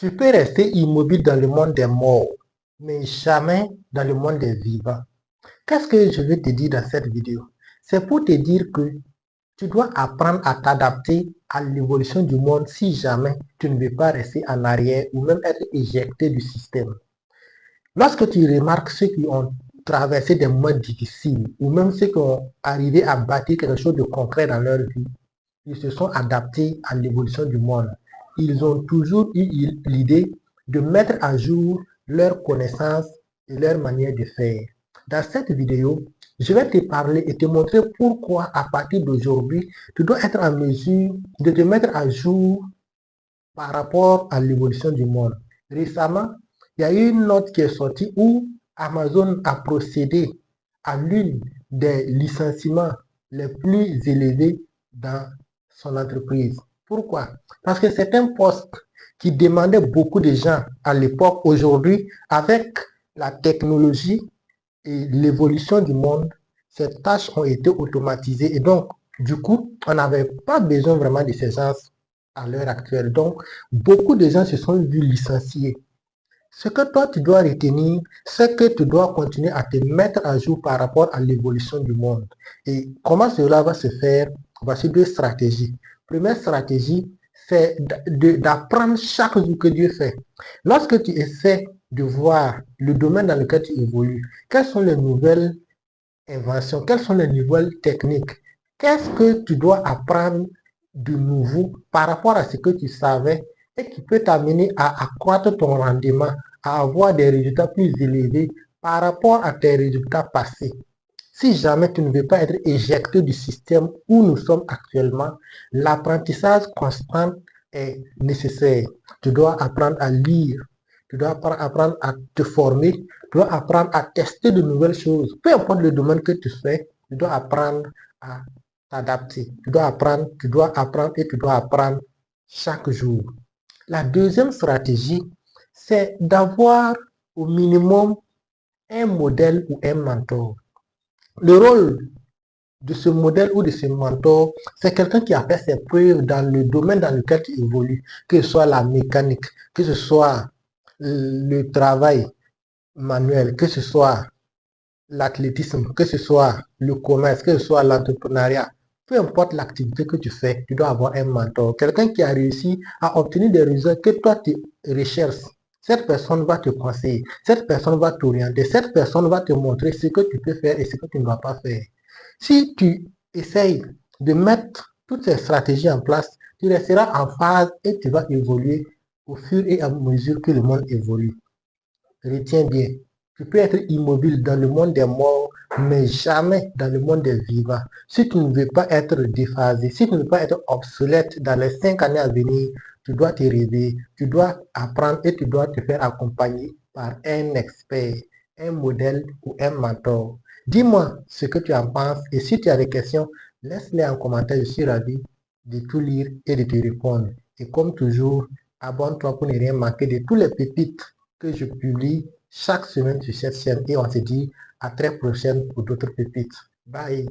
Tu peux rester immobile dans le monde des morts, mais jamais dans le monde des vivants. Qu'est-ce que je veux te dire dans cette vidéo? C'est pour te dire que tu dois apprendre à t'adapter à l'évolution du monde si jamais tu ne veux pas rester en arrière ou même être éjecté du système. Lorsque tu remarques ceux qui ont traversé des moments difficiles ou même ceux qui ont arrivé à bâtir quelque chose de concret dans leur vie, ils se sont adaptés à l'évolution du monde. Ils ont toujours eu l'idée de mettre à jour leurs connaissances et leur manière de faire. Dans cette vidéo, je vais te parler et te montrer pourquoi à partir d'aujourd'hui, tu dois être en mesure de te mettre à jour par rapport à l'évolution du monde. Récemment, il y a eu une note qui est sortie où Amazon a procédé à l'une des licenciements les plus élevés dans son entreprise. Pourquoi? Parce que c'est un poste qui demandait beaucoup de gens à l'époque. Aujourd'hui, avec la technologie et l'évolution du monde, ces tâches ont été automatisées et donc, du coup, on n'avait pas besoin vraiment de ces gens à l'heure actuelle. Donc, beaucoup de gens se sont vus licenciés. Ce que toi, tu dois retenir, c'est que tu dois continuer à te mettre à jour par rapport à l'évolution du monde. Et comment cela va se faire? Voici deux stratégies. Première stratégie, c'est d'apprendre chaque jour que Dieu fait. Lorsque tu essaies de voir le domaine dans lequel tu évolues, quelles sont les nouvelles inventions, quelles sont les nouvelles techniques, qu'est-ce que tu dois apprendre de nouveau par rapport à ce que tu savais et qui peut t'amener à accroître ton rendement, à avoir des résultats plus élevés par rapport à tes résultats passés. Si jamais tu ne veux pas être éjecté du système où nous sommes actuellement, l'apprentissage constant est nécessaire. Tu dois apprendre à lire, tu dois apprendre à te former, tu dois apprendre à tester de nouvelles choses. Peu importe le domaine que tu fais, tu dois apprendre à t'adapter. Tu dois apprendre et tu dois apprendre chaque jour. La deuxième stratégie, c'est d'avoir au minimum un modèle ou un mentor. Le rôle de ce modèle ou de ce mentor, c'est quelqu'un qui a fait ses preuves dans le domaine dans lequel tu évolues, que ce soit la mécanique, que ce soit le travail manuel, que ce soit l'athlétisme, que ce soit le commerce, que ce soit l'entrepreneuriat. Peu importe l'activité que tu fais, tu dois avoir un mentor, quelqu'un qui a réussi à obtenir des résultats que toi tu recherches. Cette personne va te conseiller, cette personne va t'orienter, cette personne va te montrer ce que tu peux faire et ce que tu ne dois pas faire. Si tu essayes de mettre toutes ces stratégies en place, tu resteras en phase et tu vas évoluer au fur et à mesure que le monde évolue. Retiens bien, tu peux être immobile dans le monde des morts, mais jamais dans le monde des vivants. Si tu ne veux pas être déphasé, si tu ne veux pas être obsolète dans les 5 années à venir, tu dois te réveiller, tu dois apprendre et tu dois te faire accompagner par un expert, un modèle ou un mentor. Dis-moi ce que tu en penses et si tu as des questions, laisse-les en commentaire. Je suis ravi de tout lire et de te répondre. Et comme toujours, abonne-toi pour ne rien manquer de tous les pépites que je publie chaque semaine sur cette chaîne et on se dit à très prochaine pour d'autres pépites. Bye!